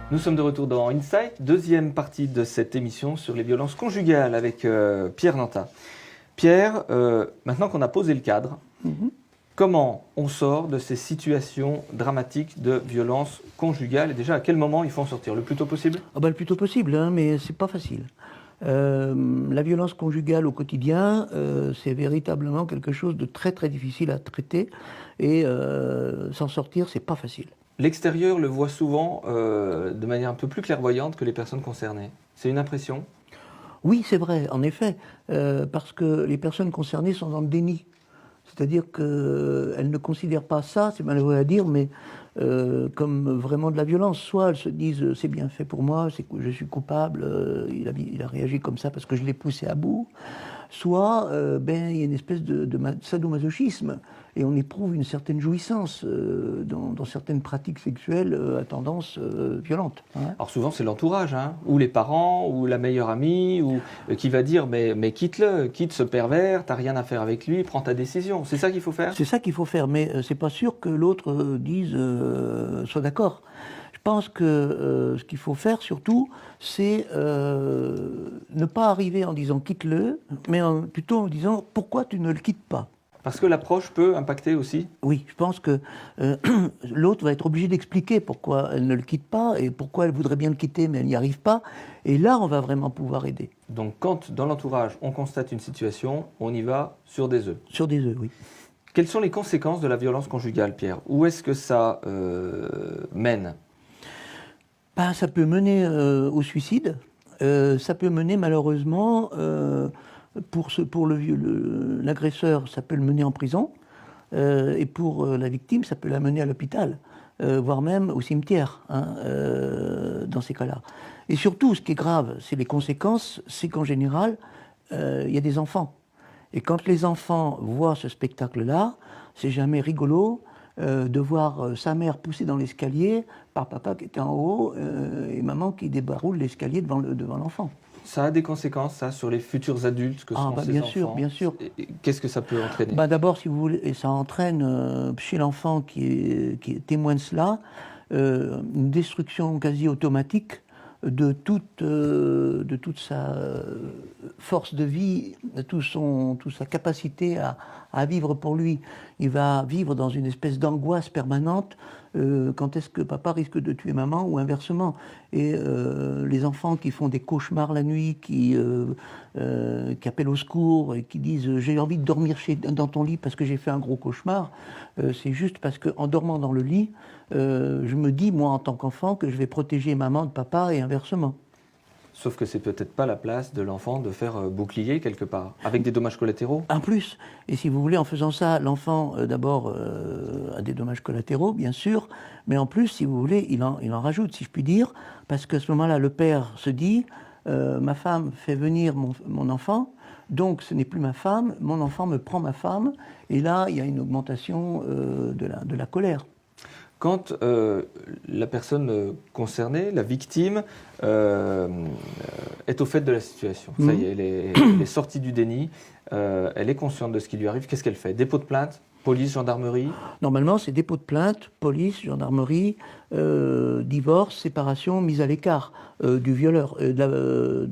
Nous sommes de retour dans Insight, deuxième partie de cette émission sur les violences conjugales avec Pierre Nantat. Pierre, maintenant qu'on a posé le cadre, comment on sort de ces situations dramatiques de violences conjugales et déjà à quel moment il faut en sortir? Le plus tôt possible? Le plus tôt possible, hein, mais c'est pas facile. La violence conjugale au quotidien, c'est véritablement quelque chose de très très difficile à traiter et s'en sortir, c'est pas facile. L'extérieur le voit souvent de manière un peu plus clairvoyante que les personnes concernées. C'est une impression? Oui, c'est vrai, en effet, parce que les personnes concernées sont dans le déni. C'est-à-dire qu'elles ne considèrent pas ça, c'est malheureux à dire, mais comme vraiment de la violence. Soit elles se disent c'est bien fait pour moi, je suis coupable, il a réagi comme ça parce que je l'ai poussé à bout. Soit il y a une espèce de sadomasochisme et on éprouve une certaine jouissance dans certaines pratiques sexuelles à tendance violente. Hein. Alors souvent c'est l'entourage, ou les parents, ou la meilleure amie, ou qui va dire mais quitte-le, quitte ce pervers, t'as rien à faire avec lui, prends ta décision. C'est ça qu'il faut faire? C'est ça qu'il faut faire, mais c'est pas sûr que l'autre dise soit d'accord. Je pense que ce qu'il faut faire surtout, c'est ne pas arriver en disant quitte-le, mais plutôt en disant pourquoi tu ne le quittes pas. Parce que l'approche peut impacter aussi? Oui, je pense que l'autre va être obligé d'expliquer pourquoi elle ne le quitte pas et pourquoi elle voudrait bien le quitter mais elle n'y arrive pas. Et là, on va vraiment pouvoir aider. Donc quand dans l'entourage on constate une situation, on y va sur des œufs? Sur des œufs, oui. Quelles sont les conséquences de la violence conjugale, Pierre? Où est-ce que ça mène? Ça peut mener au suicide. Ça peut mener malheureusement... Pour l'agresseur, ça peut le mener en prison, et pour la victime, ça peut la mener à l'hôpital, voire même au cimetière, dans ces cas-là. Et surtout, ce qui est grave, c'est les conséquences, c'est qu'en général, il y a des enfants. Et quand les enfants voient ce spectacle-là, c'est jamais rigolo de voir sa mère poussée dans l'escalier par papa qui était en haut et maman qui débaroule l'escalier devant l'enfant. Ça a des conséquences, ça, sur les futurs adultes que seront ces bien enfants? sûr, bien sûr. Qu'est-ce que ça peut entraîner? D'abord, si vous voulez, ça entraîne chez l'enfant qui est témoin de cela, une destruction quasi automatique de toute sa force de vie, de toute sa capacité à vivre pour lui. Il va vivre dans une espèce d'angoisse permanente. Quand est-ce que papa risque de tuer maman ou inversement? Et les enfants qui font des cauchemars la nuit, qui appellent au secours et qui disent j'ai envie de dormir dans ton lit parce que j'ai fait un gros cauchemar, c'est juste parce qu'en dormant dans le lit, je me dis, moi en tant qu'enfant, que je vais protéger maman de papa et inversement. Sauf que c'est peut-être pas la place de l'enfant de faire bouclier quelque part, avec des dommages collatéraux. En plus, et si vous voulez, en faisant ça, l'enfant d'abord a des dommages collatéraux, bien sûr, mais en plus, si vous voulez, il en rajoute, si je puis dire, parce qu'à ce moment-là, le père se dit, ma femme fait venir mon enfant, donc ce n'est plus ma femme, mon enfant me prend ma femme, et là, il y a une augmentation de la colère. Quand la personne concernée, la victime, est au fait de la situation, ça y est, elle est sortie du déni, elle est consciente de ce qui lui arrive, qu'est-ce qu'elle fait? Dépôt de plainte? Police, gendarmerie? Normalement, c'est dépôt de plainte, police, gendarmerie, divorce, séparation, mise à l'écart du violeur, de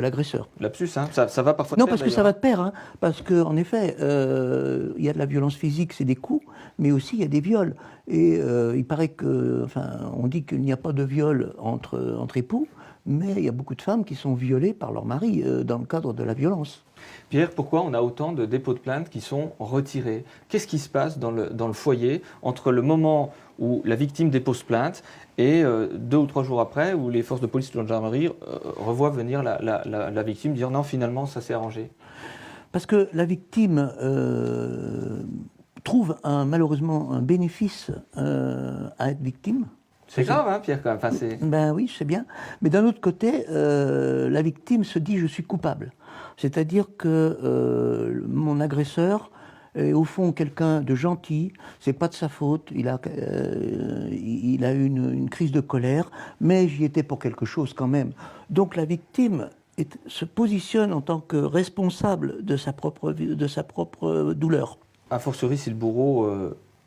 l'agresseur. Lapsus, ça va parfois de Non, pair, parce que ça va de pair, parce qu'en effet, il y a de la violence physique, c'est des coups, mais aussi il y a des viols. Et il paraît on dit qu'il n'y a pas de viol entre époux, mais il y a beaucoup de femmes qui sont violées par leur mari dans le cadre de la violence. Pierre, pourquoi on a autant de dépôts de plainte qui sont retirés? Qu'est-ce qui se passe dans le foyer entre le moment où la victime dépose plainte et 2 ou 3 jours après où les forces de police ou de gendarmerie revoient venir la victime dire non, finalement ça s'est arrangé? Parce que la victime trouve malheureusement un bénéfice à être victime. C'est grave, Pierre, quand même. Oui, je sais bien. Mais d'un autre côté, la victime se dit « je suis coupable ». C'est-à-dire que mon agresseur est au fond quelqu'un de gentil, c'est pas de sa faute, il a eu une crise de colère, mais j'y étais pour quelque chose quand même. Donc la victime se positionne en tant que responsable de sa propre douleur. A fortiori si le bourreau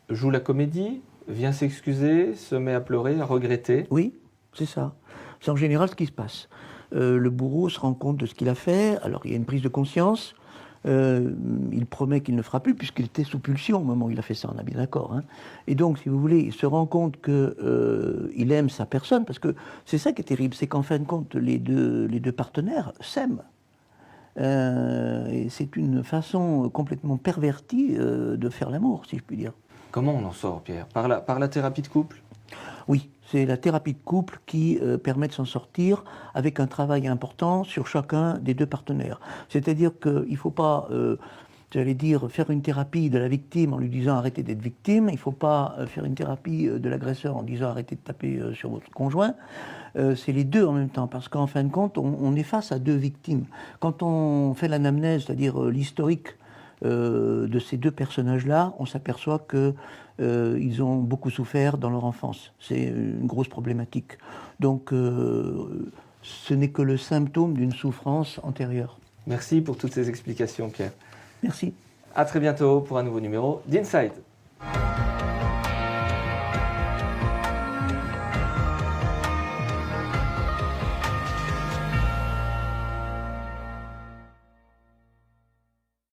joue la comédie, vient s'excuser, se met à pleurer, à regretter. Oui, c'est ça. C'est en général ce qui se passe. Le bourreau se rend compte de ce qu'il a fait, alors il y a une prise de conscience, il promet qu'il ne fera plus, puisqu'il était sous pulsion au moment où il a fait ça, on est bien d'accord. Hein. Et donc, si vous voulez, il se rend compte qu'il aime sa personne, parce que c'est ça qui est terrible, c'est qu'en fin de compte, les deux partenaires s'aiment. Et c'est une façon complètement pervertie de faire l'amour, si je puis dire. Comment on en sort, Pierre? Par la thérapie de couple? Oui, c'est la thérapie de couple qui permet de s'en sortir avec un travail important sur chacun des deux partenaires. C'est-à-dire qu'il ne faut pas, j'allais dire, faire une thérapie de la victime en lui disant arrêtez d'être victime. Il ne faut pas faire une thérapie de l'agresseur en disant arrêtez de taper sur votre conjoint. C'est les deux en même temps, parce qu'en fin de compte, on est face à deux victimes. Quand on fait l'anamnèse, c'est-à-dire l'historique de ces deux personnages-là, on s'aperçoit qu'ils ont beaucoup souffert dans leur enfance. C'est une grosse problématique. Donc, ce n'est que le symptôme d'une souffrance antérieure. Merci pour toutes ces explications, Pierre. Merci. À très bientôt pour un nouveau numéro d'Inside.